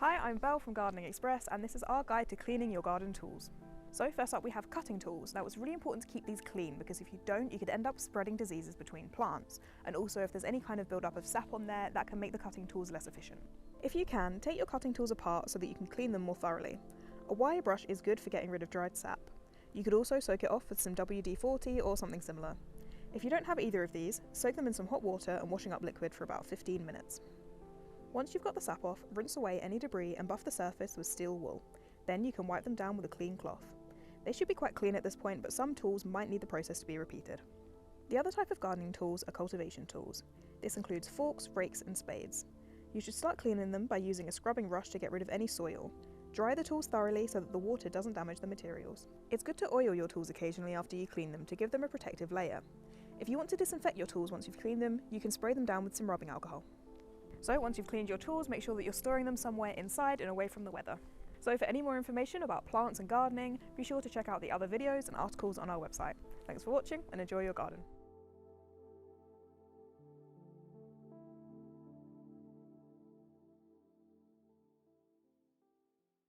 Hi, I'm Belle from Gardening Express, and this is our guide to cleaning your garden tools. So first up we have cutting tools. Now it's really important to keep these clean because if you don't, you could end up spreading diseases between plants. And also if there's any kind of build-up of sap on there, that can make the cutting tools less efficient. If you can, take your cutting tools apart so that you can clean them more thoroughly. A wire brush is good for getting rid of dried sap. You could also soak it off with some WD-40 or something similar. If you don't have either of these, soak them in some hot water and washing up liquid for about 15 minutes. Once you've got the sap off, rinse away any debris and buff the surface with steel wool. Then you can wipe them down with a clean cloth. They should be quite clean at this point, but some tools might need the process to be repeated. The other type of gardening tools are cultivation tools. This includes forks, rakes and spades. You should start cleaning them by using a scrubbing brush to get rid of any soil. Dry the tools thoroughly so that the water doesn't damage the materials. It's good to oil your tools occasionally after you clean them to give them a protective layer. If you want to disinfect your tools once you've cleaned them, you can spray them down with some rubbing alcohol. So once you've cleaned your tools, make sure that you're storing them somewhere inside and away from the weather. So for any more information about plants and gardening, be sure to check out the other videos and articles on our website. Thanks for watching and enjoy your garden.